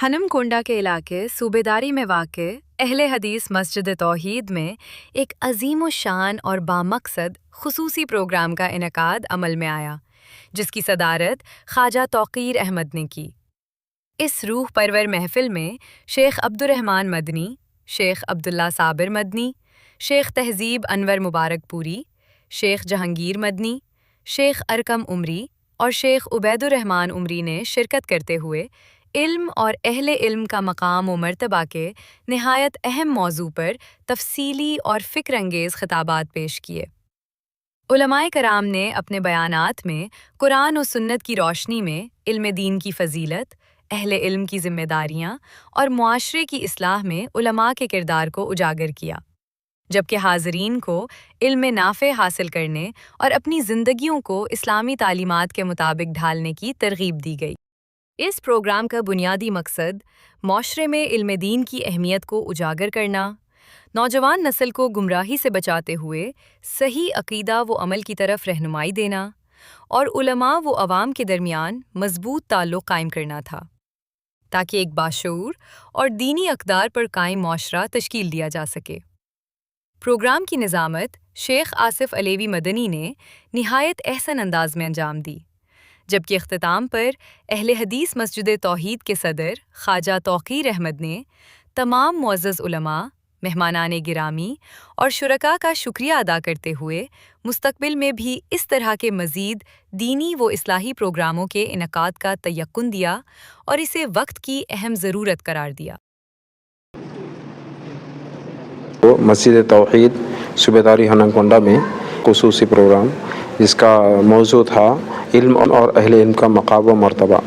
ہنم کونڈا کے علاقے صوبیداری میں واقع اہل حدیث مسجد توحید میں ایک عظیم الشان اور بامقصد خصوصی پروگرام کا انعقاد عمل میں آیا، جس کی صدارت خواجہ توقیر احمد نے کی۔ اس روح پرور محفل میں شیخ عبدالرحمن مدنی، شیخ عبداللہ صابر مدنی، شیخ تہذیب انور مبارک پوری، شیخ جہانگیر مدنی، شیخ ارکم عمری اور شیخ عبید الرحمن عمری نے شرکت کرتے ہوئے علم اور اہل علم کا مقام و مرتبہ کے نہایت اہم موضوع پر تفصیلی اور فکر انگیز خطابات پیش کیے۔ علماء کرام نے اپنے بیانات میں قرآن و سنت کی روشنی میں علم دین کی فضیلت، اہل علم کی ذمہ داریاں اور معاشرے کی اصلاح میں علماء کے کردار کو اجاگر کیا، جبکہ حاضرین کو علم نافع حاصل کرنے اور اپنی زندگیوں کو اسلامی تعلیمات کے مطابق ڈھالنے کی ترغیب دی گئی۔ اس پروگرام کا بنیادی مقصد معاشرے میں علم دین کی اہمیت کو اجاگر کرنا، نوجوان نسل کو گمراہی سے بچاتے ہوئے صحیح عقیدہ و عمل کی طرف رہنمائی دینا اور علماء و عوام کے درمیان مضبوط تعلق قائم کرنا تھا، تاکہ ایک باشعور اور دینی اقدار پر قائم معاشرہ تشکیل دیا جا سکے۔ پروگرام کی نظامت شیخ آصف علیوی مدنی نے نہایت احسن انداز میں انجام دی، جبکہ اختتام پر اہل حدیث مسجد توحید کے صدر خواجہ توقیر احمد نے تمام معزز علماء، مہمانان گرامی اور شرکاء کا شکریہ ادا کرتے ہوئے مستقبل میں بھی اس طرح کے مزید دینی و اصلاحی پروگراموں کے انعقاد کا تیقن دیا اور اسے وقت کی اہم ضرورت قرار دیا۔ مسجد توحید صوبیداری ہنم کونڈا میں خصوصی پروگرام جس کا موضوع تھا علم اور اہل علم کا مقام و مرتبہ۔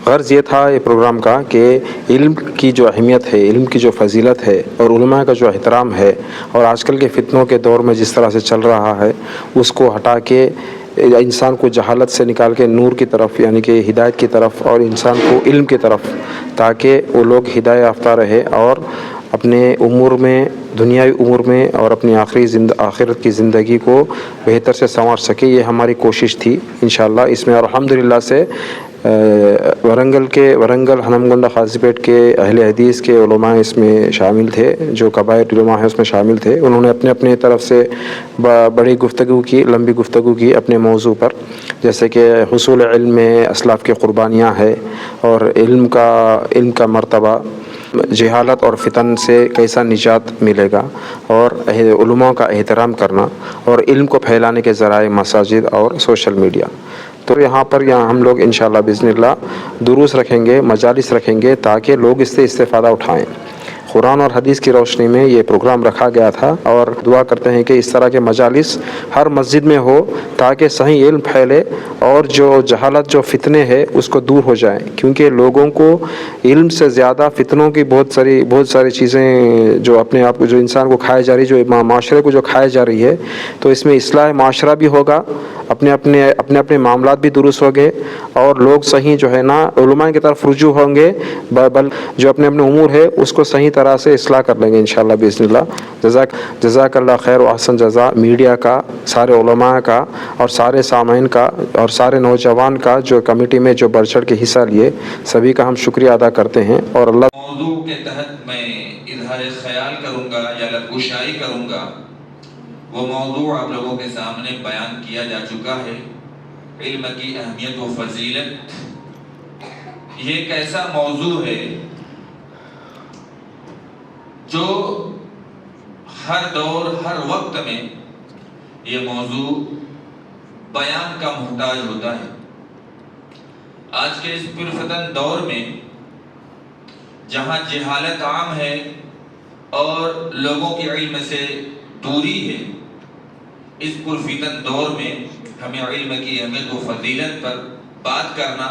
غرض یہ تھا یہ پروگرام کا کہ علم کی جو اہمیت ہے، علم کی جو فضیلت ہے اور علماء کا جو احترام ہے، اور آج کل کے فتنوں کے دور میں جس طرح سے چل رہا ہے اس کو ہٹا کے انسان کو جہالت سے نکال کے نور کی طرف یعنی کہ ہدایت کی طرف اور انسان کو علم کی طرف، تاکہ وہ لوگ ہدایت یافتہ رہے اور اپنے امور میں، دنیاوی امور میں اور اپنی آخرت کی زندگی کو بہتر سے سنوار سکے، یہ ہماری کوشش تھی انشاءاللہ۔ اس میں الحمدللہ سے ورنگل ہنم کونڈا خاصی پیٹ کے اہل حدیث کے علماء اس میں شامل تھے، جو قبائل علماء ہیں اس میں شامل تھے۔ انہوں نے اپنے طرف سے بڑی گفتگو کی، لمبی گفتگو کی اپنے موضوع پر، جیسے کہ حصول علم میں اسلاف کی قربانیاں ہے اور علم کا مرتبہ، جہالت اور فتن سے کیسا نجات ملے گا، اور علماء کا احترام کرنا اور علم کو پھیلانے کے ذرائع مساجد اور سوشل میڈیا۔ تو یہاں ہم لوگ انشاءاللہ باذن اللہ دروس رکھیں گے، مجالس رکھیں گے تاکہ لوگ اس سے استفادہ اٹھائیں۔ قرآن اور حدیث کی روشنی میں یہ پروگرام رکھا گیا تھا، اور دعا کرتے ہیں کہ اس طرح کے مجالس ہر مسجد میں ہو تاکہ صحیح علم پھیلے اور جو جہالت، جو فتنے ہیں اس کو دور ہو جائیں، کیونکہ لوگوں کو علم سے زیادہ فتنوں کی بہت ساری چیزیں جو اپنے آپ کو، جو انسان کو کھائے جا رہی، جو معاشرے کو جو کھائے جا رہی ہے، تو اس میں اصلاح معاشرہ بھی ہوگا، اپنے معاملات بھی درست ہوں گے، اور لوگ صحیح جو ہے نا علماء کی طرف رجوع ہوں گے، بل جو اپنے امور ہے اس کو صحیح طرح سے اصلاح کر لیں گے انشاءاللہ باذن اللہ۔ جزاک اللہ خیر و احسن جزا میڈیا کا، سارے علماء کا اور سارے سامعین کا اور سارے نوجوان کا جو کمیٹی میں جو بڑھ چڑھ کے حصہ لیے، سبھی کا ہم شکریہ ادا کرتے ہیں۔ اور اللہ موضوع کے تحت میں اظہار خیال کروں گا یا لبگشائی کروں گا، وہ موضوع آپ لوگوں کے سامنے بیان کیا جا چکا ہے، علم کی اہمیت و فضیلت۔ یہ ایک ایسا موضوع ہے جو ہر دور، ہر وقت میں یہ موضوع بیان کا محتاج ہوتا ہے۔ آج کے اس پرفتن دور میں جہاں جہالت عام ہے اور لوگوں کی علم سے دوری ہے، اس پرفتن دور میں ہمیں علم کی اہمیت و فضیلت پر بات کرنا،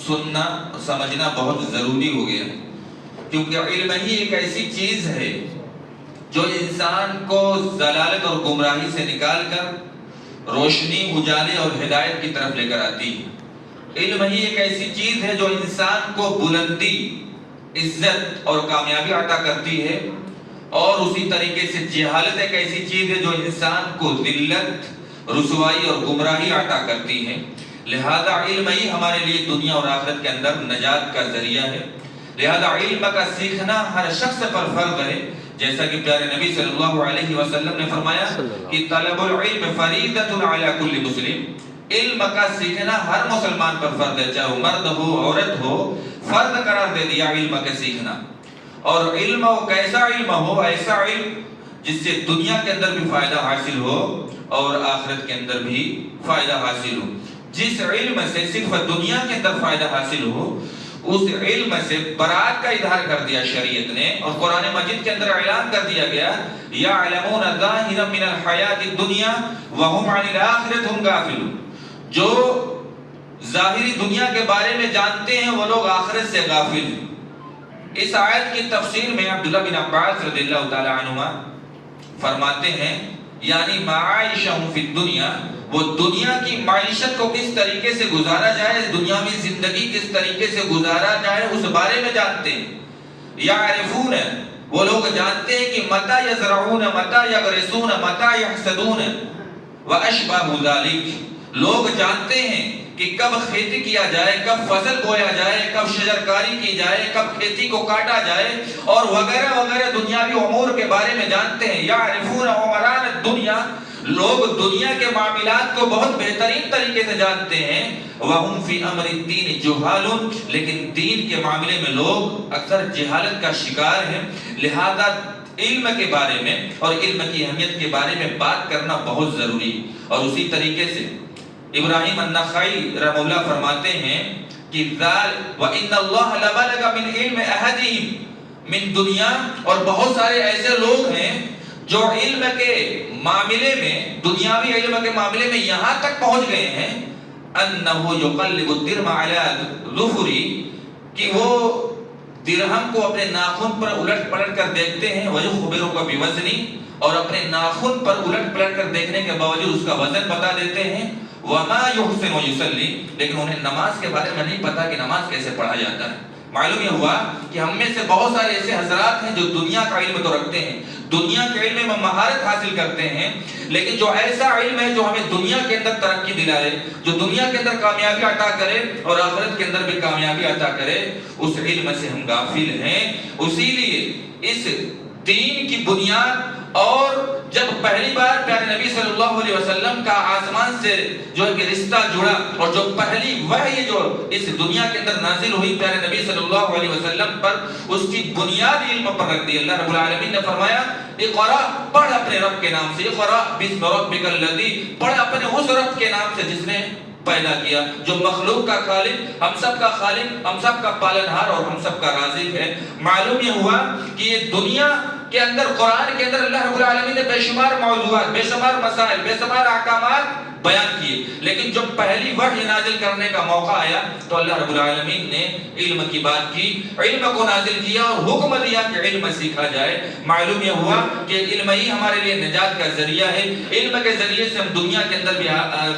سننا، سمجھنا بہت ضروری ہو گیا ہے، کیونکہ علم ہی ایک ایسی چیز ہے جو انسان کو ضلالت اور گمراہی سے نکال کر روشنی، اجالے اور ہدایت کی طرف لے کر آتی ہے۔ علم ہی ایک ایسی چیز ہے جو انسان کو بلندی، عزت اور کامیابی عطا کرتی ہے، اور اسی طریقے سے جہالت ایک ایسی چیز ہے جو انسان کو ذلت، رسوائی اور گمراہی عطا کرتی ہے۔ لہذا علم ہی ہمارے لیے دنیا اور آخرت کے اندر نجات کا ذریعہ ہے. لہذا علم کا سیکھنا ہر شخص پر فرض ہے، جیسا کہ پیارے نبی صلی اللہ علیہ وسلم نے فرمایا کہ طلب العلم فریضۃ علی کل مسلم. علم کا سیکھنا ہر مسلمان پر فرض ہے، چاہے وہ مرد ہو عورت ہو، فرض قرار دے دیا علم کا سیکھنا. اور علم کیسا علم ہو؟ ایسا علم جس سے دنیا کے اندر بھی فائدہ حاصل ہو اور آخرت کے اندر بھی فائدہ حاصل ہو. جس علم سے صرف دنیا کے اندر فائدہ حاصل ہو، اس علم سے برات کا اظہار کر دیا شریعت نے، اور قرآن مجید کے اندر اعلان کر دیا گیا یعلمون ظاہرا من الحیات الدنیا وهم عن الآخرۃ هم غافلون. جو ظاہری دنیا کے بارے میں جانتے ہیں وہ لوگ آخرت سے غافل ہیں. اس آیت کی تفسیر میں عبداللہ بن عباس رضی اللہ تعالی عنہما فرماتے ہیں یعنی معاشہم فی الدنیا، وہ دنیا کی معیشت کو کس طریقے سے گزارا جائے، دنیاوی زندگی کس طریقے سے گزارا جائے اس بارے میں جانتے ہیں. یعرفون، وہ لوگ جانتے ہیں کہ متى یزرعون متى یغرسون متى یحصدون واشباہ ذلک. لوگ جانتے ہیں کہ کب کھیتی کیا جائے، کب فصل بویا جائے، کب شجرکاری کی جائے، کب کھیتی کو کاٹا جائے، اور وغیرہ وغیرہ دنیاوی امور کے بارے میں جانتے ہیں. یعرفون امران الدنیا، لوگ دنیا کے معاملات کو بہت بہترین طریقے سے جانتے ہیں. وَهُمْ فِي أَمْرِ الدِّينِ جُهَالٌ، لیکن دین کے معاملے میں لوگ اکثر جہالت کا شکار ہیں. لہذا علم کے بارے میں اور علم کی اہمیت کے بارے میں بات کرنا بہت ضروری. اور اسی طریقے سے ابراہیم النخعی رحمہ اللہ فرماتے ہیں کہ وَإِنَّ اللَّهَ لَبَلَغَ مِنْ عِلْمِ أَحَدِهِمْ مِنْ دُنْيَا، اور بہت سارے ایسے لوگ ہیں جو علم کے معاملے میں، دنیاوی علم کے معاملے میں یہاں تک پہنچ گئے ہیں انہو یقلب الدرہم علی ظفری، کہ وہ درہم کو اپنے ناخن پر الٹ پلٹ کر دیکھتے ہیں. ویخبرک بوزنی، اور اپنے ناخن پر الٹ پلٹ کر دیکھنے کے باوجود اس کا وزن بتا دیتے ہیں. وما یحسن یصلی، لیکن انہیں نماز کے بارے میں نہیں پتا کہ نماز کیسے پڑھا جاتا ہے. معلوم یہ ہوا کہ ہم میں سے بہت سارے ایسے حضرات ہیں جو دنیا کا علم تو رکھتے ہیں، دنیا کے علم میں مہارت حاصل کرتے ہیں، لیکن جو ایسا علم ہے جو ہمیں دنیا کے اندر ترقی دلائے، جو دنیا کے اندر کامیابی عطا کرے اور آخرت کے اندر بھی کامیابی عطا کرے، اس علم سے ہم غافل ہیں. اسی لیے اس دین کی بنیاد، اور جب پہلی بار پیارے نبی صلی اللہ علیہ وسلم کا آسمان سے جو ایک رشتہ جڑا، اور جو پہلی وحی جو اس دنیا کے اندر نازل ہوئی پیارے نبی صلی اللہ علیہ وسلم پر، اس کی بنیاد علم پر رکھ دی. اللہ رب العالمین نے فرمایا اقرا، پڑھ اپنے رب کے نام سے، اقرا باسم ربک الذی، پڑھ اپنے اس رب کے نام سے جس نے پیدا کیا، جو مخلوق کا خالق، ہم سب کا خالق، ہم سب کا پالنہار اور ہم سب کا رازق ہے. معلوم یہ ہوا کہ یہ دنیا کے اندر، قرآن کے اندر اللہ رب العالمین نے بے شمار موضوعات، بے شمار مسائل، بے شمار احکامات بیان کیے، لیکن جب پہلی وحی نازل کرنے کا موقع آیا تو اللہ رب العالمین نے علم کی بات کی، علم کو نازل کیا اور حکم دیا کہ علم سیکھا جائے. معلوم یہ ہوا کہ علم ہی ہمارے لیے نجات کا ذریعہ ہے. علم کے ذریعے سے ہم دنیا کے اندر بھی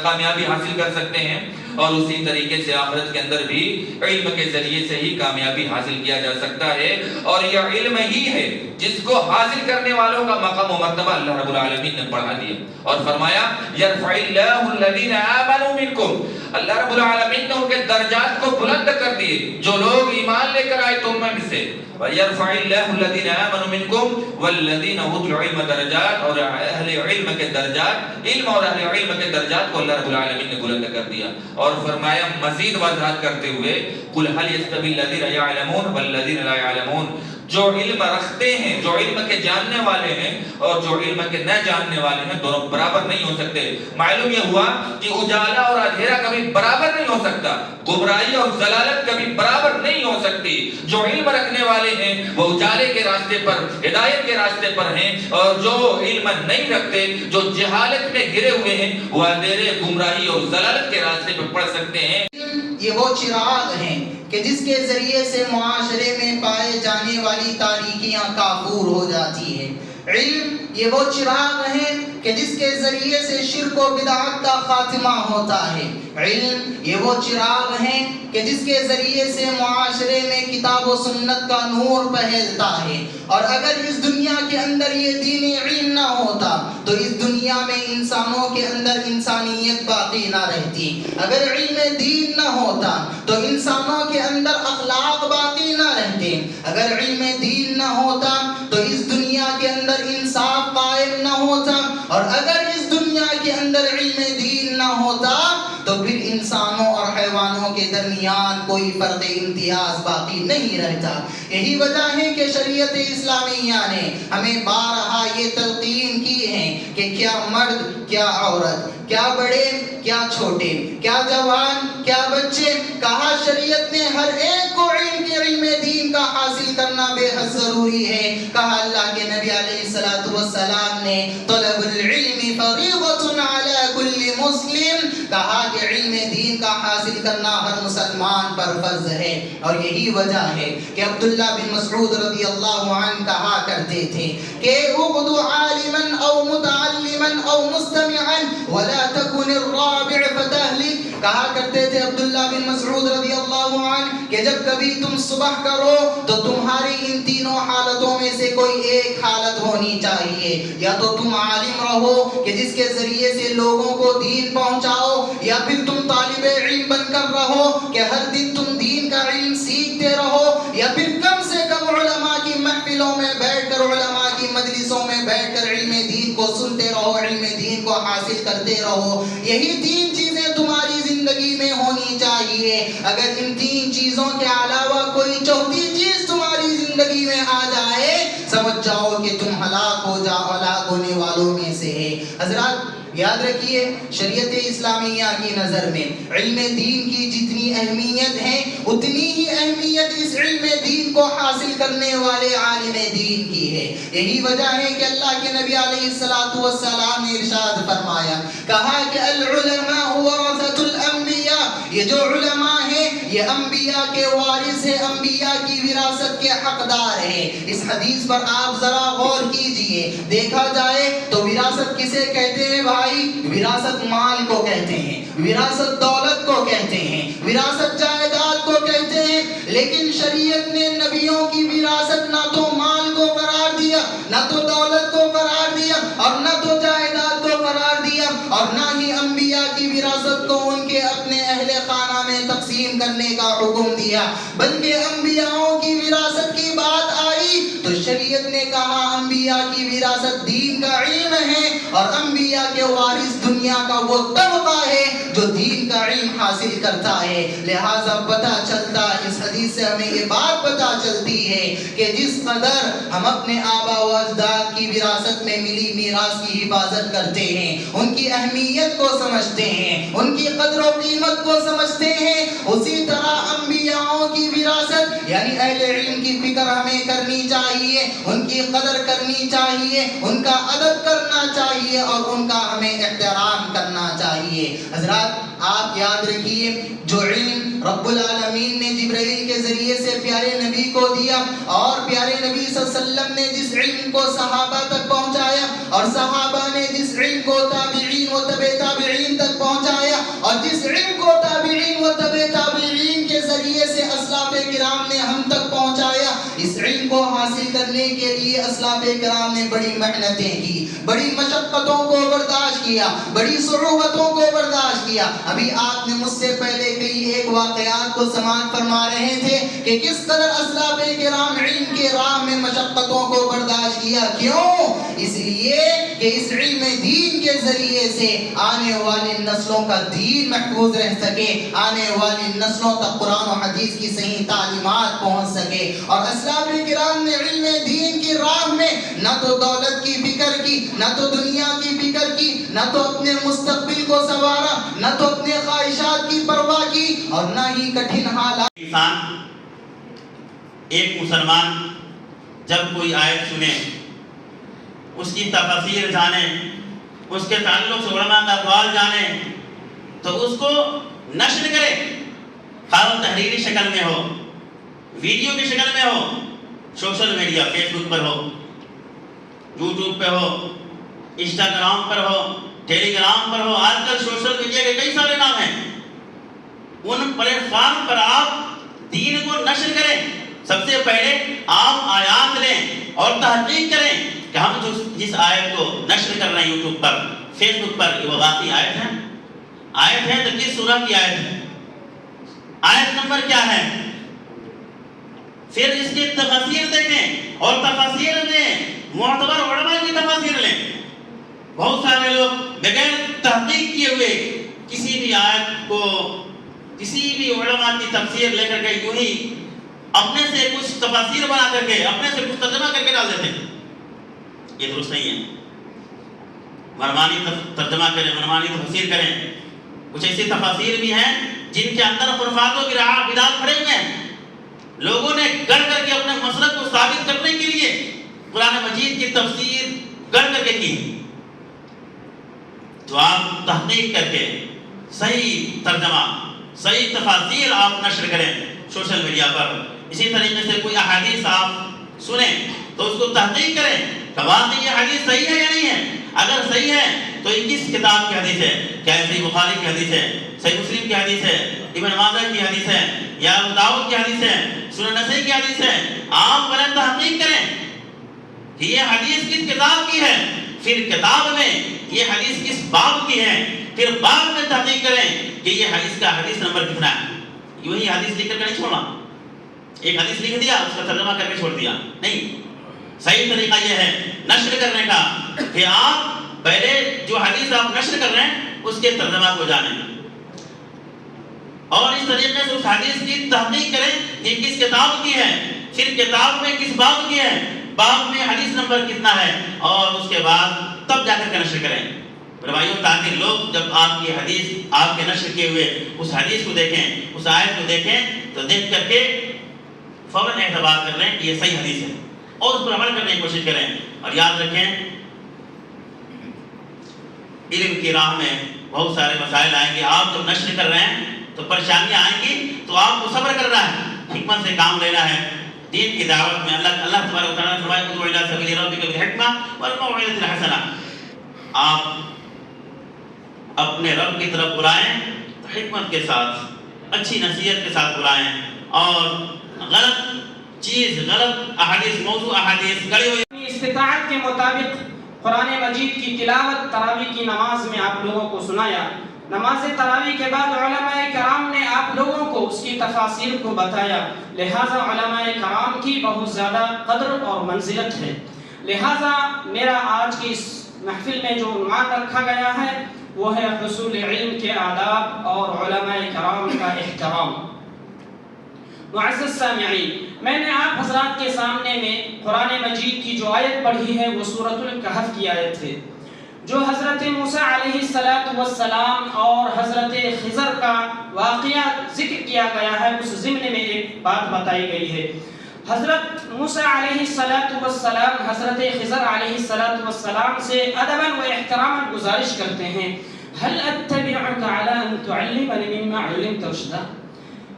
کامیابی حاصل کر سکتے ہیں، اور اسی طریقے سے آخرت کے اندر بھی علم کے ذریعے سے ہی کامیابی حاصل کیا جا سکتا ہے. اور یہ علم ہی ہے جس کو حاصل کرنے والوں کا مقام و مرتبہ اللہ رب العالمین نے بڑھا دیا اور فرمایا یرفع اللہ الذین آمنوا منکم، اللہ رب العالمین نے ان کے درجات کو بلند کر دیے جو لوگ ایمان لے کر آئے تم میں سے. وَيَرْفَعِ اللَّهُ الَّذِينَ آمَنُوا مِنْكُمْ وَالَّذِينَ أُوتُوا الْعِلْمَ دَرَجَاتٍ، اور اہل علم کے درجات، علم اور اہل علم کے درجات کو اللہ رب العالمین نے بلند کر دیا. اور فرمایا مزید وضاحت کرتے ہوئے قُلْ هَلْ يَسْتَوِي الَّذِينَ يَعْلَمُونَ وَالَّذِينَ لَا يَعْلَمُونَ، جو علم رکھتے ہیں، جو علم کے جاننے والے ہیں اور جو علم کے نہ جاننے والے ہیں، دونوں برابر نہیں ہو سکتے. معلوم یہ ہوا کہ اجالا اور اندھیرا کبھی برابر نہیں ہو سکتا، گمراہی اور ضلالت کبھی برابر نہیں ہو سکتی. جو علم رکھنے والے ہیں وہ اجالے کے راستے پر، ہدایت کے راستے پر ہیں، اور جو علم نہیں رکھتے، جو جہالت میں گرے ہوئے ہیں، وہ اندھیرے، گمراہی اور ضلالت کے راستے پر پڑ سکتے ہیں. یہ وہ چراغ ہیں کہ جس کے ذریعے سے معاشرے میں پائے جانے والی تاریکیاں کافور ہو جاتی ہیں. علم یہ وہ چراغ ہیں کہ جس کے ذریعے سے شرک و بدعت کا خاتمہ ہوتا ہے. علم یہ وہ چراغ ہیں کہ جس کے ذریعے سے معاشرے میں کتاب و سنت کا نور پھیلتا ہے. اور اگر اس دنیا کے اندر یہ دین علم نہ ہوتا تو اس دنیا میں انسانوں کے اندر انسانیت باقی نہ رہتی. اگر علم دین نہ ہوتا تو انسانوں کے اندر اخلاق باقی نہ رہتے. اگر علم دین نہ ہوتا تو اس دنیا کے اندر انصاف قائم نہ ہوتا. اور اگر اس دنیا کے اندر علم دین نہ ہوتا تو پھر انسانوں اور حیوانوں کے درمیان کوئی فرق امتیاز باقی نہیں رہتا. یہی وجہ ہے کہ شریعت اسلامیہ نے ہمیں بارہا یہ تلقین کی ہے کہ کیا مرد کیا عورت، کیا بڑے کیا چھوٹے، کیا جوان کیا بچے، کہا شریعت نے ہر ایک کو علم دین کا حاصل کرنا بے حد ضروری ہے. کہا اللہ کے نبی علیہ الصلوۃ والسلام نے طلب العلم فریضۃ علی کل مسلم، کہا کہ علم دین کا حاصل کرنا ہر مسلمان پر فرض ہے. اور یہی وجہ ہے کہ عبداللہ بن مسعود رضی اللہ عنہ کہا کرتے تھے کہ اغدو عالما او متعلما او مستمعا ولا تكن الرابع فتهلك. کہا کرتے تھے عبداللہ بن مسعود رضی اللہ عنہ کہ جب کبھی تم صبح کرو تو تمہاری ان تینوں حالتوں میں سے کوئی ایک حالت ہونی چاہیے. یا تو تم عالم رہو کہ جس کے ذریعے سے لوگوں کو دین پہنچاؤ، یا پھر تم طالب علم بن کر رہو کہ ہر دن تم دین کا علم سیکھتے رہو، یا پھر کم سے کم علماء کی محفلوں میں بیٹھ کر، علماء کی مجلسوں میں بیٹھ کر علم دین کو سنتے رہو، علم دین کو حاصل کرتے رہو. یہی تین چیزیں تمہاری زندگی میں ہونی چاہیے. اگر ان تین چیزوں کے علاوہ کوئی چوتھی چیز تمہاری زندگی میں آ جائے سمجھ جاؤ کہ تم ہلاک ہو جاؤ، ہلاک ہونے والوں میں سے ہے. حضرات یاد رکھیے، شریعت اسلامیہ کی نظر میں علم دین کی جتنی اہمیت ہے اتنی ہی اہمیت اس علم دین کو حاصل کرنے والے عالم دین کی ہے. یہی وجہ ہے کہ اللہ کے نبی علیہ الصلوۃ والسلام نے ارشاد فرمایا، کہا کہ العلماء ورثۃ الانبیاء، یہ جو علماء ہیں یہ انبیاء کے وارث ہیں، انبیاء کی وراثت کے حقدار ہیں. اس حدیث پر آپ ذرا غور کیجئے. دیکھا جائے تو وراثت کسے کہتے ہیں بھائی؟ وراثت مال کو کہتے ہیں، وراثت دولت کو کہتے ہیں، وراثت جائیداد کو کہتے ہیں. لیکن شریعت نے نبیوں کی وراثت نہ تو مال کو قرار دیا، نہ تو دولت کو قرار دیا، اور نہ تو جائیداد کو قرار دیا، اور نہ ہی انبیاء کی وراثت کو ان کے اپنے اہل خانہ میں تقسیم کرنے کا حکم دیا. بلکہ انبیاءوں کی وراثت کی بات آئی تو شریعت نے کہا انبیاء کی وراثت دین کا علم ہے، اور انبیاء کے وارث دنیا کا وہ طبقہ ہے جو دین کا علم حاصل کرتا ہے. لہٰذا پتہ چلتا ہے، اس حدیث سے ہمیں یہ بات پتہ چلتی ہے کہ جس قدر ہم اپنے آبا و اجداد کی وراثت میں ملی میراث کی حفاظت کرتے ہیں، ان کی اہمیت کو سمجھتے ہیں، ان کی قدر و قیمت کو سمجھتے ہیں، اسی طرح انبیاءوں کی وراثت یعنی اہل علم کی فکر ہمیں کرنی چاہیے، ان کی قدر کرنی چاہیے، ان کا ادب کرنا چاہیے، اور ان کا ہمیں احترام کرنا چاہیے. حضرات آپ یاد رکھیے، جو علم رب العالمین نے جبرائیل کے ذریعے سے پیارے نبی کو دیا، اور پیارے نبی صلی اللہ علیہ وسلم نے جس علم کو صحابہ تک پہنچایا، اور صحابہ نے جس علم کو تابعین و تبع تابعین تک پہنچایا، اور جس علم کو تابعین و تبع تابعین کے ذریعے سے اسلاف کرام نے ہم تک پہنچایا، اس علم کو حاصل کرنے کے لیے اسلاف کرام نے بڑی محنتیں کی، بڑی مشقتوں کو برداشت کیا، بڑی صعوبتوں کو برداشت کیا. ابھی آپ نے مجھ سے پہلے کئی ایک واقعات کو سماعت فرما رہے تھے کہ کس قدر اسلاف کرام علم کے راہ میں مشقتوں کو برداشت کیا. کیوں؟ اس لیے کہ اس علم دین کے ذریعے سے آنے والی نسلوں کا دین محفوظ رہ سکے، آنے والی نسلوں تک قرآن و حدیث کی صحیح تعلیمات پہنچ سکے. اور اسلاف کرام نے علم دین کی راہ میں نہ تو دولت کی فکر کی، نہ تو دنیا کی فکر کی، نہ تو اپنے مستقبل کو سنوارا، نہ تو اپنے خواہشات کی پرواہ کی، اور نہ ہی کٹھن حالات. انسان ایک مسلمان جب کوئی آیت سنے، اس کی تفسیر جانے، اس کے تعلق سے علماء کا اقوال جانے، تو اس کو نشر کرے، خواہ تحریری شکل میں ہو، ویڈیو کی شکل میں ہو، سوشل میڈیا فیس بک پر ہو، یوٹیوب پہ ہو، انسٹاگرام پر ہو، ٹیلی گرام پر ہو. آج کل سوشل میڈیا کے کئی سارے نام ہیں. ان پلیٹ فارم پر آپ دین کو نشر کریں، سب سے پہلے آپ آیات لیں اور تحقیق کریں کہ ہم جس آیت کو نشر کر رہے ہیں یوٹیوب پر، فیس بک پر، یہ وہ واقعی آیت ہے تو کس سورہ کی آیت ہے، آیت نمبر کیا ہے، پھر اس کی تفاسیر دیکھیں اور تفاسیر میں معتبر علماء کی تفاسیر لیں۔ بہت سارے لوگ بغیر تحقیق کیے ہوئے کسی بھی آیت کو کسی بھی علماء کی تفسیر لے کر کے یوں ہی اپنے سے کچھ تفاسیر بنا کر کے اپنے سے کچھ ترجمہ کر کے ڈال دیتے ہیں، یہ درست نہیں ہے۔ منمانی ترجمہ کریں، منمانی تفسیر کریں۔ کچھ ایسی تفاسیر بھی ہیں جن کے اندر خرافات و بدعات پڑے ہوئے ہیں، لوگوں نے گڑھ کر کے اپنے مسلک کو ثابت کرنے کے لیے قرآن مجید کی تفسیر گڑھ کر کے کی۔ تو آپ تحقیق کر کے صحیح ترجمہ، صحیح تفاسیر آپ نشر کریں سوشل میڈیا پر۔ اسی طریقے سے کوئی احادیث آپ سنیں تو اس کو تحقیق کریں کہ واقعی یہ حدیث صحیح ہے یا نہیں ہے۔ اگر صحیح ہے تو یہ کس کتاب کی حدیث ہے، کیا صحیح بخاری کی حدیث ہے، صحیح مسلم کی حدیث ہے، ابن ماجہ کی حدیث ہے، یا ابو داؤد کی حدیث ہے، سنن نسائی کی حدیث ہے۔ آپ پہلے تحقیق کریں کہ یہ حدیث کس کتاب کی ہے، پھر کتاب میں یہ حدیث کس باب کی ہے، پھر باب میں تحقیق کریں کہ یہ حدیث کا حدیث نمبر کتنا ہے۔ یوں ہی حدیث لکھ کر کے نہیں چھوڑنا، ایک حدیث لکھ دیا اس کا ترجمہ کر کے چھوڑ دیا، نہیں۔ صحیح طریقہ یہ ہے نشر کرنے کا کہ آپ پہلے جو حدیث آپ نشر کر رہے ہیں اس کے ترجمہ کو جانیں اور اس طریقے سے اس حدیث کی تحقیق کریں کہ کس کتاب کی ہے، پھر کتاب میں کس باب کی ہے، باب میں حدیث نمبر کتنا ہے، اور اس کے بعد تب جا کر کے نشر کریں بھائیوں، تاکہ لوگ جب آپ کی حدیث آپ کے نشر کیے ہوئے اس حدیث کو دیکھیں، اس آیت کو دیکھیں تو دیکھ کر کے فوراً اعتبار کر لیں کہ یہ صحیح حدیث ہے اور اس پر عمل کرنے کی کوشش کریں۔ اور یاد رکھیں علم کی راہ میں بہت سارے مسائل آئیں گے، آپ جب نشر کر رہے ہیں تو پریشانیاں آئیں گی، تو آپ کو صبر کرنا ہے، حکمت سے کام لینا ہے۔ دین کی دعوت میں اللہ تبارک و تعالیٰ نے فرمایا ادعو الی سبیل ربک بالحکمہ والموعظۃ الحسنہ، آپ اپنے رب کی طرف بلائیں تو حکمت کے ساتھ، اچھی نصیحت کے ساتھ بلائیں، اور غلط چیز، غلط احادیث، موضوع احادیث گڑی ہوئی استطاعت کے مطابق قرآن مجید کی تلاوت تراویح کی نماز میں آپ لوگوں کو سنایا۔ نماز تراویح کے بعد علماء کرام نے آپ لوگوں کو اس کی تفاسیر کو بتایا، لہٰذا علماء کرام کی بہت زیادہ قدر اور منزلت ہے۔ لہٰذا میرا آج کی اس محفل میں جو عنوان رکھا گیا ہے وہ ہے حصول علم کے آداب اور علماء کرام کا احترام۔ معزز سامعین، میں نے آپ حضرات کے سامنے میں قرآن مجید کی جو آیت پڑھی ہے وہ سورۃ الکہف کی آیت ہے، جو حضرت موسیٰ علیہ السلام اور حضرت خضر کا واقعہ ذکر کیا گیا ہے۔ اس ضمن میں ایک بات بتائی گئی ہے، حضرت موسیٰ علیہ السلام حضرت خضر علیہ السلام سے ادباً و احتراماً گزارش کرتے ہیں، هل اتبعک علی ان تعلمنی مما علمت رشدا،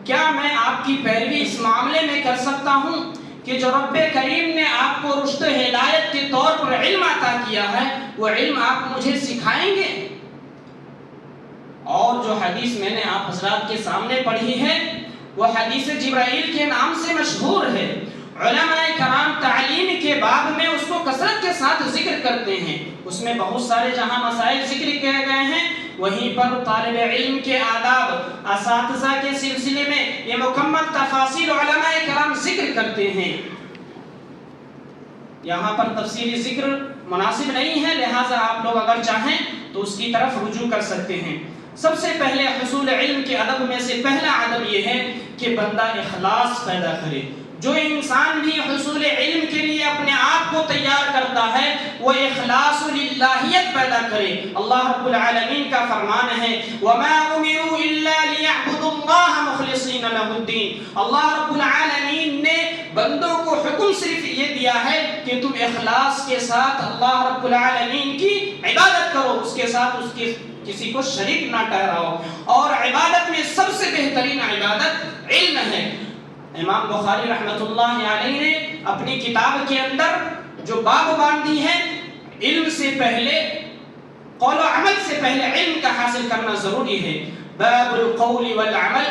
کیا میں آپ کی پیروی اس معاملے میں کر سکتا ہوں کہ جو رب کریم نے آپ کو رشد ہدایت کے طور پر علم عطا کیا ہے وہ علم آپ مجھے سکھائیں گے؟ اور جو حدیث میں نے آپ حضرات کے سامنے پڑھی ہے وہ حدیث جبرائیل کے نام سے مشہور ہے۔ علماء کرام تعلیم کے باب میں اس کو کثرت کے ساتھ ذکر کرتے ہیں، اس میں بہت سارے جہاں مسائل ذکر کیے گئے ہیں وہیں پر طالب علم کے آداب، اساتذہ کے سلسلے میں یہ مکمل تفاصیل علماء کرام ذکر کرتے ہیں۔ یہاں پر تفصیلی ذکر مناسب نہیں ہے، لہٰذا آپ لوگ اگر چاہیں تو اس کی طرف رجوع کر سکتے ہیں۔ سب سے پہلے حصول علم کے ادب میں سے پہلا ادب یہ ہے کہ بندہ اخلاص پیدا کرے۔ جو انسان بھی حصول علم کے لیے اپنے آپ کو تیار کرتا ہے وہ اخلاص للہیت پیدا کرے۔ اللہ رب العالمین کا فرمان ہے وَمَا أُمِرُوا إِلَّا لِيَعْبُدُوا اللَّهَ مُخْلِصِينَ لَهُ الدِّينَ، اللہ رب العالمین نے بندوں کو حکم صرف یہ دیا ہے کہ تم اخلاص کے ساتھ اللہ رب العالمین کی عبادت کرو، اس کے ساتھ اس کے کسی کو شریک نہ ٹھہراؤ، اور عبادت میں سب سے بہترین عبادت علم ہے۔ امام بخاری رحمۃ اللہ علیہ نے اپنی کتاب کے اندر جو باب باندھی ہے، علم سے پہلے، قول و عمل سے پہلے علم کا حاصل کرنا ضروری ہے۔ باب القول والعمل،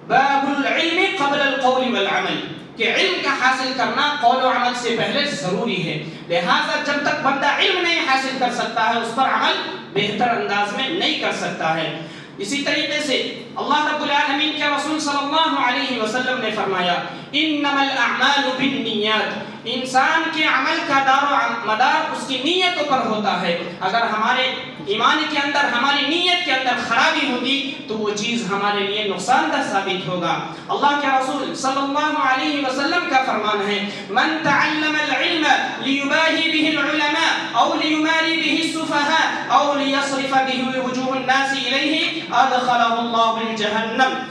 باب العلم قبل القول والعمل کہ علم کا حاصل کرنا قول و عمل سے پہلے ضروری ہے. لہٰذا جب تک بندہ علم نہیں حاصل کر سکتا ہے اس پر عمل بہتر انداز میں نہیں کر سکتا ہے. اسی طریقے سے اللہ رب العالمین کے رسول صلی اللہ علیہ وسلم نے فرمایا انما الاعمال بالنیات. انسان کے عمل کا دار و مدار اس کی نیتوں پر ہوتا ہے. اگر ہمارے ایمان کے اندر ہماری نیت کے اندر خرابی ہوگی تو وہ چیز ہمارے لیے نقصان دہ ثابت ہوگا. اللہ کے رسول صلی اللہ علیہ وسلم کا فرمان ہے من تعلم العلم لیباہی به العلماء او لیماری به السفهاء او لیصرف به وجوه الناس الیہ ادخلہ اللہ الجہنم.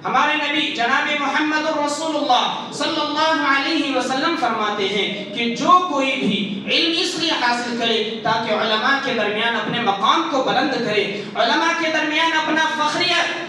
ہمارے نبی جناب محمد رسول اللہ صلی اللہ علیہ وسلم فرماتے ہیں کہ جو کوئی بھی علم اس لیے حاصل کرے تاکہ علماء کے درمیان اپنے مقام کو بلند کرے, علماء کے درمیان اپنا فخریت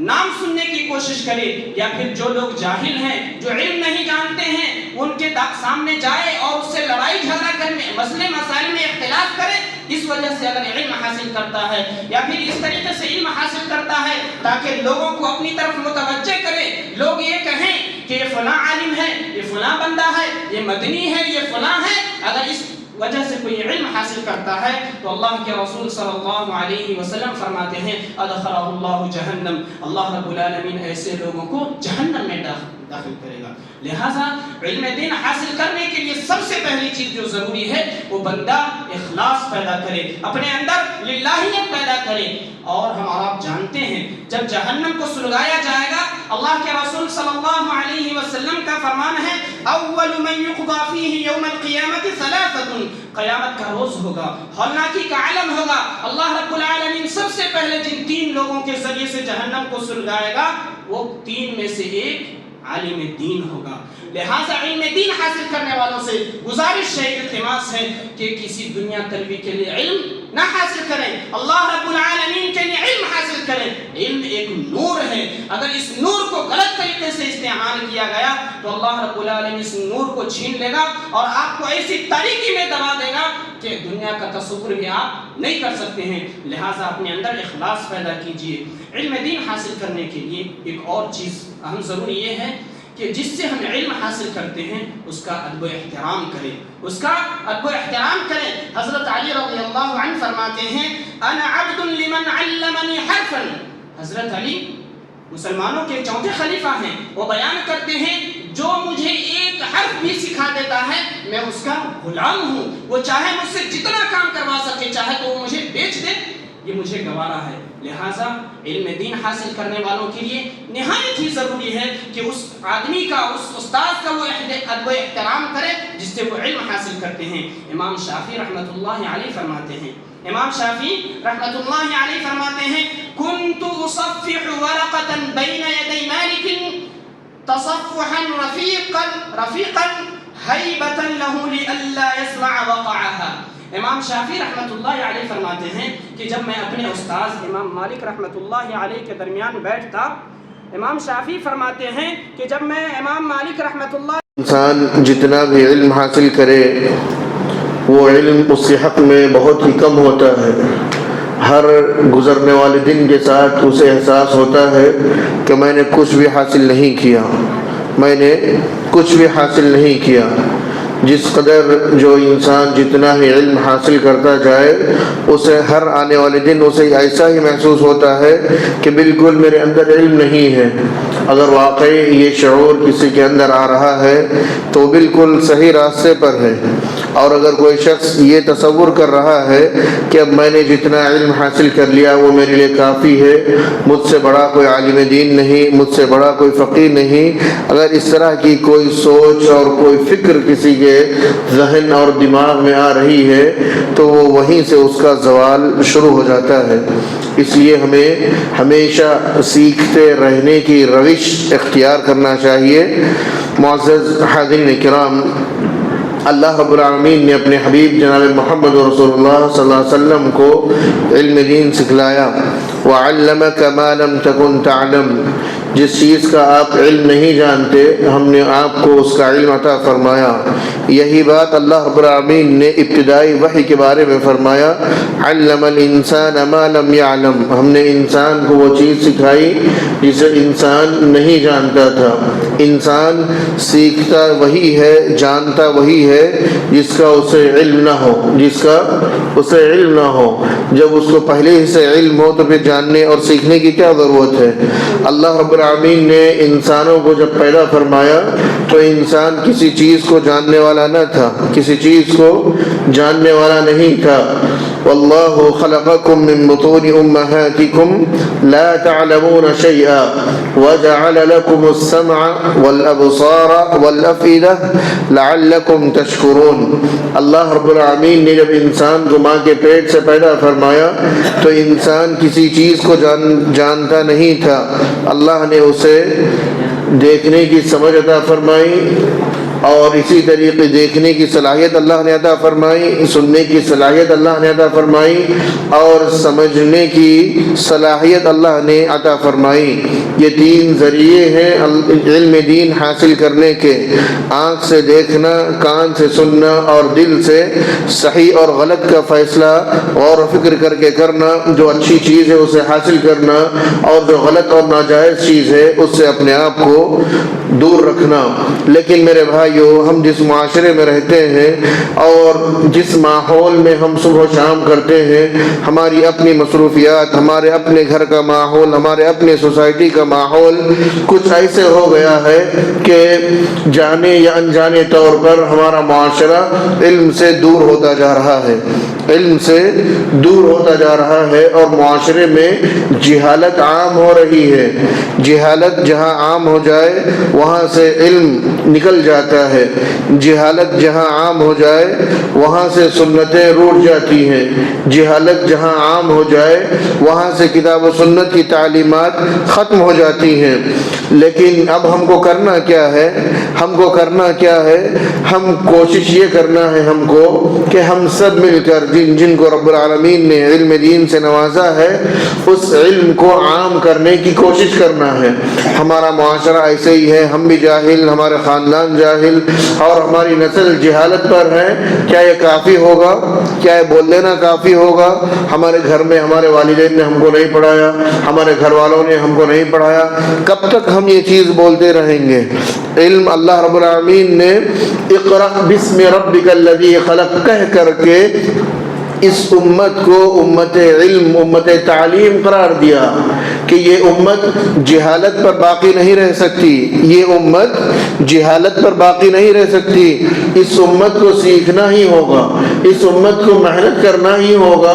نام سننے کی کوشش کرے, یا پھر جو لوگ جاہل ہیں جو علم نہیں جانتے ہیں ان کے سامنے جائے اور اس سے لڑائی جھگڑا کرنے مسئلے مسائل میں اختلاف کرے, اس وجہ سے اگر علم حاصل کرتا ہے یا پھر اس طریقے سے علم حاصل کرتا ہے تاکہ لوگوں کو اپنی طرف متوجہ کرے, لوگ یہ کہیں کہ یہ فلاں عالم ہے, یہ فلاں بندہ ہے, یہ مدنی ہے, یہ فلاں ہے, اگر اس وجہ سے کوئی علم حاصل کرتا ہے تو اللہ کے رسول صلی اللہ علیہ وسلم فرماتے ہیں ادخلہ اللہ جہنم, اللہ رب العالمین ایسے لوگوں کو جہنم میں داخل کرے گا. لہٰذا علم دین حاصل کرنے کے لیے سب سے پہلی چیز جو ضروری ہے وہ بندہ اخلاص پیدا کرے, اپنے اندر للہیت پیدا کرے. اور ہم اور آپ جانتے ہیں جب جہنم کو سلگایا جائے گا اللہ کے رسول صلی اللہ علیہ وسلم کا فرمان ہے اول من یقضى فیہ یوم القیامت ثلاثۃ, قیامت کا روز ہوگا, ہولناکی کا عالم ہوگا, اللہ رب العالمین سب سے پہلے جن 3 لوگوں کے ذریعے سے جہنم کو سلگائے گا وہ 3 میں سے ایک عالم دین ہوگا. لہٰذا علم دین حاصل کرنے والوں سے گزارش ہے, التماس ہے کہ کسی دنیا طلبی کے لیے علم نہ حاصل کریں, اللہ رب العالمین کے لیے علم حاصل کریں. علم ایک نور ہے, اگر اس نور کو غلط طریقے سے استعمال کیا گیا تو اللہ رب العالمین اس نور کو چھین لے گا اور آپ کو ایسی تاریکی میں دبا دے گا کہ دنیا کا تصور بھی آپ نہیں کر سکتے ہیں. لہٰذا اپنے اندر اخلاص پیدا کیجئے. علم دین حاصل کرنے کے لیے ایک اور چیز اہم ضروری یہ ہے کہ جس سے ہم علم حاصل کرتے ہیں اس کا ادب و احترام کریں, اس کا ادب و احترام کریں. حضرت علی رضی اللہ عنہ فرماتے ہیں انا عبد لمن علمنی حرفا. حضرت علی مسلمانوں کے 4تھے خلیفہ ہیں, وہ بیان کرتے ہیں جو مجھے ایک حرف بھی سکھا دیتا ہے میں اس کا غلام ہوں, وہ چاہے مجھ سے جتنا کام کروا سکے, چاہے تو وہ مجھے بیچ دے, یہ مجھے گوارا ہے. لہٰذا علم دین حاصل کرنے والوں کے لیے نہایت ہی ضروری ہے کہ اس آدمی کا, اس استاد کا وہ ادب و احترام کرے جس سے وہ علم حاصل کرتے ہیں. امام شافعی رحمۃ اللہ علیہ فرماتے ہیں, امام شافعی رحمۃ اللہ علیہ فرماتے ہیں كنت اصفح ورقة بين يدي مالك تصفحا رفيقا هيبة له لئلا يسمع وقعها. امام شافعی رحمۃ اللہ علیہ فرماتے ہیں کہ جب میں اپنے استاذ امام مالک رحمۃ اللہ علیہ کے درمیان بیٹھتا, امام شافعی فرماتے ہیں کہ جب میں امام مالک رحمۃ اللہ, انسان جتنا بھی علم حاصل کرے وہ علم اس کے حق میں بہت ہی کم ہوتا ہے. ہر گزرنے والے دن کے ساتھ اسے احساس ہوتا ہے کہ میں نے کچھ بھی حاصل نہیں کیا, میں نے کچھ بھی حاصل نہیں کیا. جس قدر جو انسان جتنا ہی علم حاصل کرتا جائے اسے ہر آنے والے دن اسے ایسا ہی محسوس ہوتا ہے کہ بالکل میرے اندر علم نہیں ہے. اگر واقعی یہ شعور کسی کے اندر آ رہا ہے تو بالکل صحیح راستے پر ہے. اور اگر کوئی شخص یہ تصور کر رہا ہے کہ اب میں نے جتنا علم حاصل کر لیا وہ میرے لیے کافی ہے, مجھ سے بڑا کوئی عالم دین نہیں, مجھ سے بڑا کوئی فقیر نہیں, اگر اس طرح کی کوئی سوچ اور کوئی فکر کسی کے ذہن اور دماغ میں آ رہی ہے تو وہ وہیں سے اس کا زوال شروع ہو جاتا ہے. اس لیے ہمیں ہمیشہ سیکھتے رہنے کی روش اختیار کرنا چاہیے. معزز حاضرین کرام, اللہ رب العالمین نے اپنے حبیب جناب محمد رسول اللہ صلی اللہ علیہ وسلم کو علم دین سکھلایا. وَعَلَّمَكَ مَا لَمْ تَكُنْ تَعْلَمْ, جس چیز کا آپ علم نہیں جانتے ہم نے آپ کو اس کا علم عطا فرمایا۔ یہی بات اللہ رب العالمین نے ابتدائی وحی کے بارے میں فرمایا، علم الانسان ما لم يعلم، ہم نے انسان کو وہ چیز سکھائی جسے انسان نہیں جانتا تھا۔ انسان سیکھتا وہی ہے، جانتا وہی ہے جس کا اسے علم نہ ہو، جس کا اسے علم نہ ہو۔ جب اس کو پہلے ہی سے علم ہو تو پھر جاننے اور سیکھنے کی کیا ضرورت ہے؟ اللہ رب العالمین نے انسانوں کو جب پیدا فرمایا تو انسان کسی چیز کو جاننے والا نہ تھا، کسی چیز کو جاننے والا نہیں تھا۔ واللہ خلقکم من بطون امہاتکم لا تعلمون شیئا وجعل لکم السمع والابصار والافئدہ لعلکم تشکرون۔ اللہ رب العالمین نے جب انسان کو ماں کے پیٹ سے پیدا فرمایا تو انسان کسی چیز کو جانتا نہیں تھا۔ اللہ نے اسے دیکھنے کی سمجھ عطا فرمائی، اور اسی طریقے دیکھنے کی صلاحیت اللہ نے عطا فرمائی، سننے کی صلاحیت اللہ نے عطا فرمائی، اور سمجھنے کی صلاحیت اللہ نے عطا فرمائی۔ یہ تین ذریعے ہیں علم دین حاصل کرنے کے، آنکھ سے دیکھنا، کان سے سننا اور دل سے صحیح اور غلط کا فیصلہ غور و فکر کر کے کرنا، جو اچھی چیز ہے اسے حاصل کرنا اور جو غلط اور ناجائز چیز ہے اس سے اپنے آپ کو دور رکھنا۔ لیکن میرے بھائیو، ہم جس معاشرے میں رہتے ہیں اور جس ماحول میں ہم صبح و شام کرتے ہیں، ہماری اپنی مصروفیات، ہمارے اپنے گھر کا ماحول، ہمارے اپنے سوسائٹی کا ماحول کچھ ایسے ہو گیا ہے کہ جانے یا انجانے طور پر ہمارا معاشرہ علم سے دور ہوتا جا رہا ہے، علم سے دور ہوتا جا رہا ہے، اور معاشرے میں جہالت عام ہو رہی ہے۔ جہالت جہاں عام ہو جائے وہاں سے علم نکل جاتا ہے، جہالت جہاں عام ہو جائے وہاں سے سنتیں روٹ جاتی ہیں، جہالت جہاں عام ہو جائے وہاں سے کتاب و سنت کی تعلیمات ختم ہو جاتی ہیں۔ لیکن اب ہم کو کرنا کیا ہے؟ ہم کو کرنا کیا ہے؟ ہم کوشش یہ کرنا ہے ہم کو کہ ہم سب مل کر جن کو رب العالمین نے علم دین سے نوازا ہے اس علم کو عام کرنے کی کوشش کرنا ہے۔ ہمارا معاشرہ ایسے ہی ہے، ہم بھی جاہل، ہمارے خاندان جاہل اور ہماری نسل جہالت پر ہے۔ کیا یہ کافی ہوگا؟ کیا یہ بول لینا کافی ہوگا؟ ہمارے گھر میں ہمارے والدین نے ہم کو نہیں پڑھایا، ہمارے گھر والوں نے ہم کو نہیں پڑھایا، کب تک ہم یہ چیز بولتے رہیں گے؟ علم اللہ رب العالمین نے اقرأ بسم ربک الذی خلق کہہ کر کے اس امت کو امت علم، امت تعلیم قرار دیا کہ یہ امت جہالت پر باقی نہیں رہ سکتی، یہ امت جہالت پر باقی نہیں رہ سکتی، اس امت کو سیکھنا ہی ہوگا، اس امت کو محنت کرنا ہی ہوگا،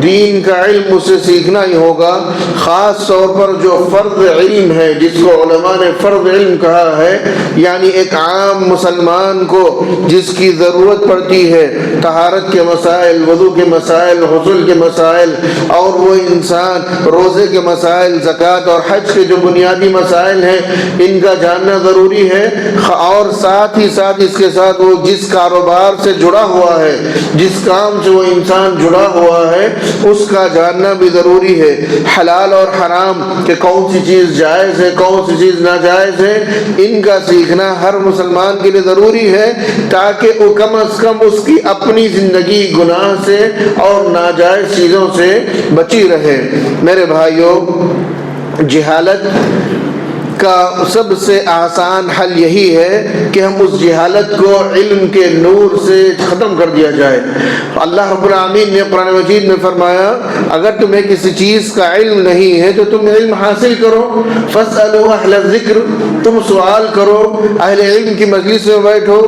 دین کا علم اسے سیکھنا ہی ہوگا۔ خاص طور پر جو فرض علم ہے جس کو علماء نے فرض علم کہا ہے، یعنی ایک عام مسلمان کو جس کی ضرورت پڑتی ہے طہارت کے مسائل، وضو کے مسائل، غسل کے مسائل، اور وہ انسان روزے کے مسائل، زکوٰۃ اور حج کے جو بنیادی مسائل ہیں ان کا جاننا ضروری ہے۔ اور ساتھ ہی ساتھ اس کے ساتھ وہ جس کاروبار سے جڑا ہوا ہے، جس کام سے وہ انسان جڑا ہوا ہے اس کا جاننا بھی ضروری ہے۔ حلال اور حرام کہ کون سی چیز جائز ہے، کون سی چیز ناجائز ہے، ان کا سیکھنا ہر مسلمان کے لیے ضروری ہے تاکہ وہ کم از کم اس کی اپنی زندگی گناہ سے اور ناجائز چیزوں سے بچی رہے۔ میرے بھائیوں، جہالت کا سب سے آسان حل یہی ہے کہ ہم اس جہالت کو علم کے نور سے ختم کر دیا جائے۔ اللہ رب العالمین نے قرآن مجید میں فرمایا اگر تمہیں کسی چیز کا علم نہیں ہے تو تم علم حاصل کرو، فاسألوا اہل الذکر، تم سوال کرو، اہل علم کی مجلس میں بیٹھو،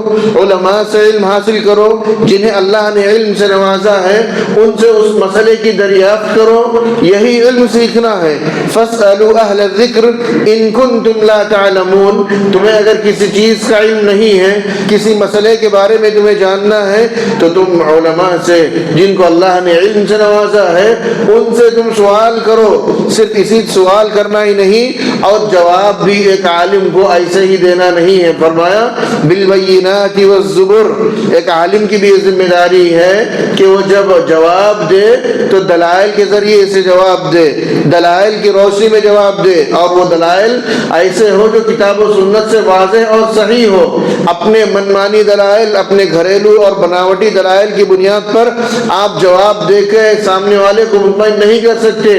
علماء سے علم حاصل کرو جنہیں اللہ نے علم سے نوازا ہے، ان سے اس مسئلے کی دریافت کرو، یہی علم سیکھنا ہے۔ فاسألوا اہل الذکر ان کنتم لا تعلمون، تمہیں اگر کسی چیز کا علم نہیں ہے، کسی مسئلے کے بارے میں تمہیں جاننا ہے تو تم علماء سے جن کو اللہ نے علم سے نوازا ہے ان سے تم سوال کرو۔ صرف اسی سوال کرنا ہی نہیں اور جواب بھی ایک عالم کو ایسے ہی دینا نہیں ہے۔ فرمایا بالبینات والزبر، ایک عالم کی بھی ذمہ داری ہے کہ وہ جب جواب دے تو دلائل کے ذریعے سے جواب دے، دلائل کی روشنی میں جواب دے، اور وہ دلائل ایسے ہو جو کتاب و سنت سے واضح اور صحیح ہو. اپنے منمانی دلائل، اپنے گھریلو اور بناوٹی دلائل کی بنیاد پر آپ جواب دے کے سامنے والے کو مطمئن نہیں کر سکتے،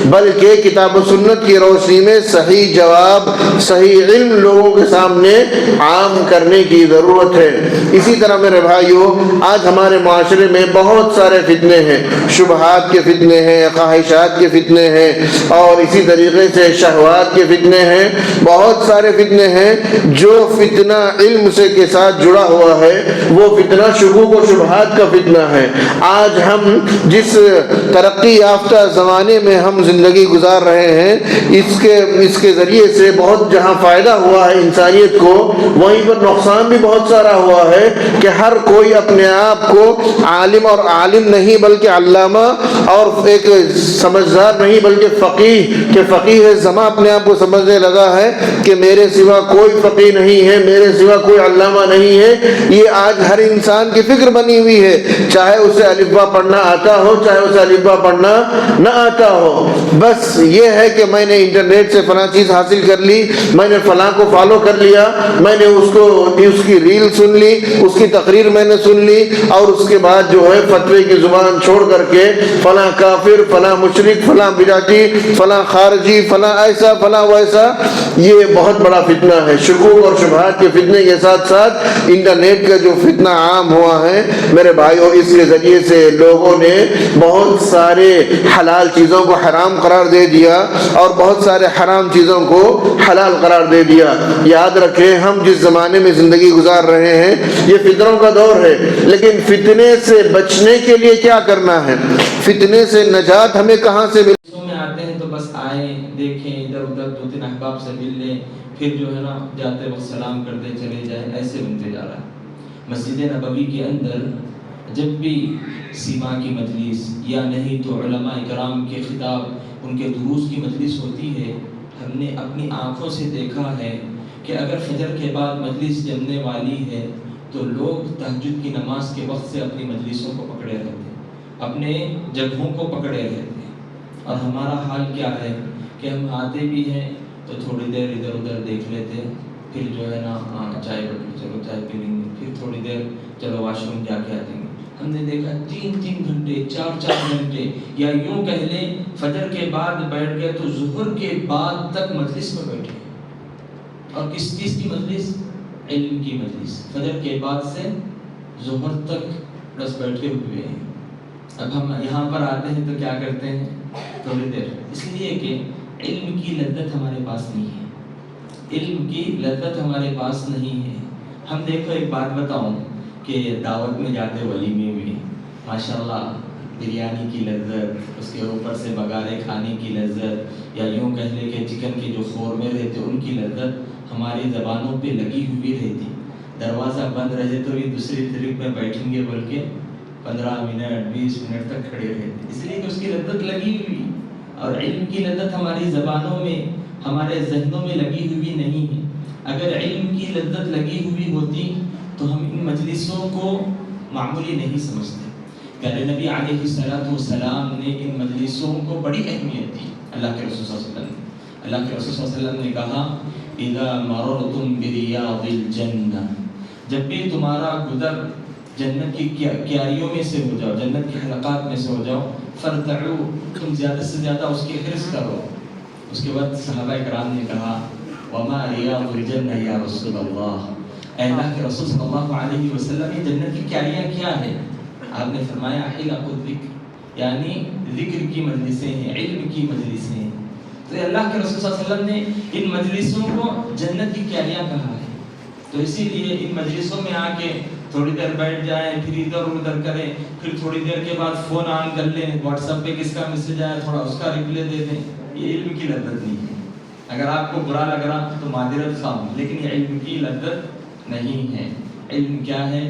بلکہ کتاب و سنت کی روشنی میں صحیح جواب، صحیح علم لوگوں کے سامنے عام کرنے کی ضرورت ہے. اسی طرح میرے بھائیوں، آج ہمارے معاشرے میں بہت سارے فتنے ہیں، شبہات کے فتنے ہیں، خواہشات کے فتنے ہیں، اور اسی طریقے سے شہوات کے فتنے ہیں. بہت سارے فتنے ہیں. جو فتنہ علم سے کے ساتھ جڑا ہوا ہے وہ فتنہ شکوک و شبہات کا فتنہ ہے. آج ہم جس ترقی یافتہ زمانے میں ہم زندگی گزار رہے ہیں، اس کے ذریعے سے بہت جہاں فائدہ ہوا ہے انسانیت کو، وہیں پر نقصان بھی بہت سارا ہوا ہے کہ ہر کوئی اپنے آپ کو عالم اور عالم نہیں بلکہ علامہ اور ایک سمجھدار نہیں بلکہ فقیہ زماں اپنے آپ کو سمجھنے لگا ہے کہ میرے سوا کوئی فقیہ نہیں ہے، میرے سوا کوئی علامہ نہیں ہے. یہ آج ہر انسان کی فکر بنی ہوئی ہے، چاہے اسے الف با پڑھنا آتا ہو، چاہے اسے الف با پڑھنا نہ آتا ہو. بس یہ ہے کہ میں نے انٹرنیٹ سے فلاں چیز حاصل کر لی، میں نے فلاں کو فالو کر لیا، میں نے اس کی ریل سن لی، اس کی تقریر میں نے سن لی، اور اس کے بعد جو ہے فتوے کی زبان چھوڑ کر کے فلاں کافر، فلاں مشرک، فلاں بدعتی، فلاں خارجی، فلاں ایسا، فلاں ویسا. یہ بہت بڑا فتنہ ہے. شکوک اور شبہات کے فتنے کے ساتھ ساتھ انٹرنیٹ کا جو فتنہ عام ہوا ہے میرے بھائیوں، اس کے ذریعے سے لوگوں نے بہت سارے حلال چیزوں کو حرام قرار دے دیا اور بہت سارے حرام چیزوں کو حلال قرار دے دیا. یاد رکھیں، ہم جس زمانے میں زندگی گزار رہے ہیں یہ فتنوں کا دور ہے، لیکن فتنے سے بچنے کے لیے کیا کرنا ہے؟ فتنے سے نجات ہمیں کہاں سے مل؟ میں آتے ہیں تو بس آئیں، دیکھیں، ادھر ادھر دو تین احباب سے مل لیں، پھر جو ہے نا جاتے وقت سلام کرتے چلے جائیں. ایسے بنتے جا رہا ہے. مسجد نبوی کے اندر جب بھی سیما کی مجلس یا نہیں تو علماء کرام کے خطاب، ان کے دروس کی مجلس ہوتی ہے، ہم نے اپنی آنکھوں سے دیکھا ہے کہ اگر فجر کے بعد مجلس جمنے والی ہے تو لوگ تہجد کی نماز کے وقت سے اپنی مجلسوں کو پکڑے رہتے ہیں، اپنے جگہوں کو پکڑے رہتے ہیں. اور ہمارا حال کیا ہے کہ ہم آتے بھی ہیں تو تھوڑی دیر ادھر ادھر دیکھ لیتے ہیں، پھر جو ہے نا چائے بٹی، چلو چائے پی لیں گے، پھر تھوڑی دیر چلو واش روم جا کے آ جائیں گے. ہم نے دیکھا 3 گھنٹے 4 گھنٹے، یا یوں کہہ لیں فجر کے بعد بیٹھ گئے تو ظہر کے بعد تک مجلس میں بیٹھے. اور کس چیز کی مجلس؟ علم کی مجلس. فجر کے بعد سے ظہر تک بس بیٹھے ہوئے ہیں. اب ہم یہاں پر آتے ہیں تو کیا کرتے ہیں؟ تھوڑی دیر، اس لیے کہ علم کی لذت ہمارے پاس نہیں ہے. علم کی لذت ہمارے پاس نہیں ہے. ہم دیکھو ایک بات بتاؤں کہ دعوت میں جاتے ولیمے میں ماشاءاللہ بریانی کی لذت، اس کے اوپر سے بگارے کھانے کی لذت، یا یوں کہہ لیں کہ چکن کے جو قورمے رہتے ان کی لذت ہماری زبانوں پہ لگی ہوئی رہتی. دروازہ بند رہے تو بھی دوسری طرف میں بیٹھیں گے بلکہ 15 منٹ 20 منٹ تک کھڑے رہتے، اس لیے کہ اس کی لذت لگی ہوئی. اور علم کی لذت ہماری زبانوں میں، ہمارے ذہنوں میں لگی ہوئی نہیں ہے. اگر علم کی لذت لگی ہوئی ہوتی تو ہم ان مجلسوں کو معمولی نہیں سمجھتے. پیارے نبی علیہ السلام نے ان مجلسوں کو بڑی اہمیت دی. اللہ کے رسول صلی اللہ علیہ وسلم نے کہا اذا مررتم بریاض الجنہ، جب بھی تمہارا گزر جنت کی کیاریوں میں سے ہو جاؤ، جنت کے حلقات میں سے ہو جاؤ، فرتعو، تم زیادہ سے زیادہ اس کی حرص کرو. اس کے بعد صحابہ کرام نے کہا وما ریاض الجنہ یا رسول اللہ، اے اللہ کے رسول صلی اللہ علیہ وسلم یہ جنت کی کیاریاں کیا ہیں؟ آپ نے فرمایا حلق الذکر، یعنی ذکر کی مجلسیں ہیں، علم کی مجلسیں ہیں. تو اللہ کے رسول صلی اللہ علیہ وسلم نے ان مجلسوں کو جنت کی کیاریاں کہا ہے. تو اسی لیے ان مجلسوں میں آ کے تھوڑی دیر بیٹھ جائیں، پھر ادھر ادھر کریں، پھر تھوڑی دیر کے بعد فون آن کر لیں، واٹس ایپ پہ کس کا میسج آیا تھوڑا اس کا ریپلے دے دیں. یہ علم کی لذت نہیں ہے. اگر آپ کو برا لگ رہا تو معذرت خواہ، لیکن یہ علم کی لذت نہیں ہے. علم کیا ہے؟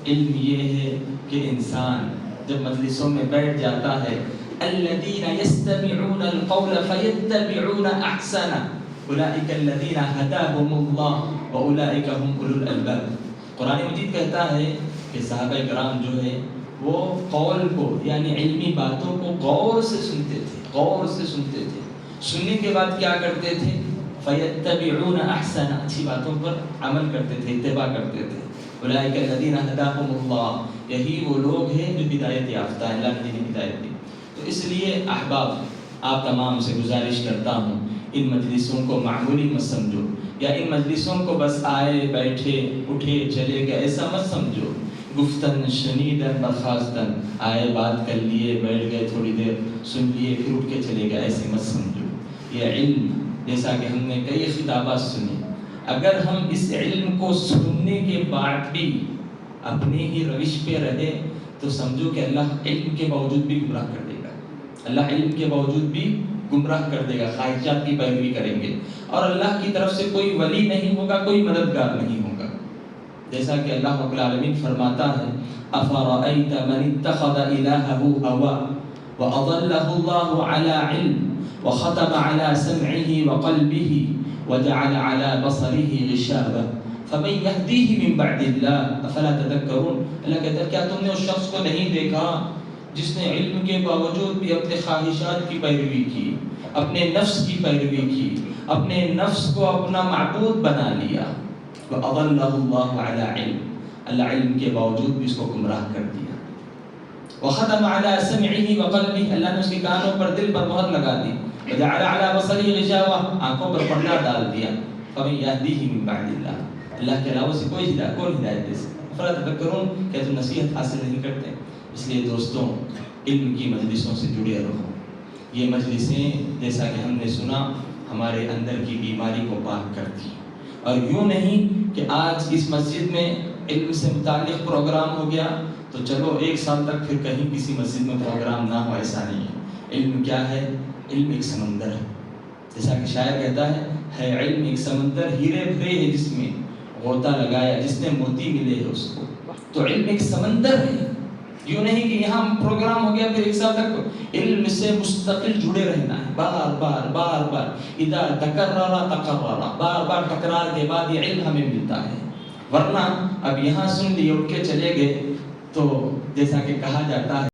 علم یہ ہے کہ انسان جب مجلسوں میں بیٹھ جاتا ہے الذین یستمعون القول فیتبعون احسنہ اولئک الذین ہداہم اللہ واولئک هم اولو الالباب. قرآن مجید کہتا ہے کہ صحابہ کرام جو ہے وہ قول کو یعنی علمی باتوں کو غور سے سنتے تھے، غور سے سنتے تھے. سننے کے بعد کیا کرتے تھے؟ فَيَتَّبِعُونَ أَحْسَنَ اچھی باتوں پر عمل کرتے تھے، اتباع کرتے تھے. اولئک الذین ھداھم اللہ، یہی وہ لوگ ہیں جو ہدایت یافتہ ہیں، اللہ نے جنہیں ہدایت دی. تو اس لیے احباب آپ تمام سے گزارش کرتا ہوں ان مجلسوں کو معمولی مت سمجھو، یا ان مجلسوں کو بس آئے بیٹھے اٹھے چلے گئے ایسا مت سمجھو. گفتن شنیدن برخاستن، آئے بات کر لیے بیٹھ گئے تھوڑی دیر سن لیے پھر اٹھ کے چلے گئے ایسے مت سمجھو. یہ علم جیسا کہ ہم نے کئی خطابات سنے، اگر ہم اس علم کو سننے کے بعد بھی اپنے ہی روش پہ رہے تو سمجھو کہ اللہ علم کے باوجود بھی گمراہ کر دے گا. اللہ علم کے باوجود بھی گمراہ کر دے گا، خواہشات کی پیروی کریں گے اور اللہ کی طرف سے کوئی ولی نہیں ہوگا، کوئی مددگار نہیں ہوگا. جیسا کہ اللہ رب العالمین فرماتا ہے افرأیت من اتخذ الہہ ہوا وأضلہ اللہ علی علم وختم على سمعه وقلبه وجعل على بصره غشاوة فمن يهديه من بعد الله افلا تذكرون. اللہ کہتا ہے کیا تم نے اس شخص کو نہیں دیکھا جس نے علم کے باوجود بھی اپنے خواہشات کی پیروی کی، اپنے نفس کی پیروی کی، اپنے نفس کو اپنا معبود بنا لیا. وأضلہ اللہ علی علم، اللہ علم کے باوجود بھی اس کو گمراہ کر دیا. وختم على سمعه وقلبه، اللہ نے اس کے کانوں پر دل پر مہر لگا دی. وجعل على بصره غشاوة، آنکھوں پر پردہ ڈال دیا. فمن يهديه من بعد الله، اللہ کے علاوہ سے کوئی ہدایت دے سکتا. افلا تذکرون، کیا تم نصیحت حاصل نہیں کرتے؟ اس لیے دوستوں علم کی مجلسوں سے جڑے رہو. یہ مجلسیں جیسا کہ ہم نے سنا ہمارے اندر کی بیماری کو پاک کرتی، اور یوں نہیں کہ آج اس مسجد میں علم سے متعلق پروگرام ہو گیا تو چلو ایک سال تک پھر کہیں کسی مسجد میں پروگرام نہ ہو، ایسا نہیں ہے. علم کیا ہے؟ علم ایک سمندر ہے. جیسا کہ شاعر کہتا ہے علم ایک سمندر ہیرے بھرے ہے جس میں غوطہ لگایا جس نے موتی ملے ہے اس کو. تو علم ایک سمندر ہے. یوں نہیں کہ یہاں پروگرام ہو گیا پھر ایک سال تک علم سے مستقل جڑے رہنا ہے، بار بار بار بار اذا تکرر تقرر، بار بار تکرار کے بعد یہ علم ہمیں ملتا ہے. ورنہ اب یہاں سن لیے اٹھ کے چلے گئے تو جیسا کہ کہا جاتا ہے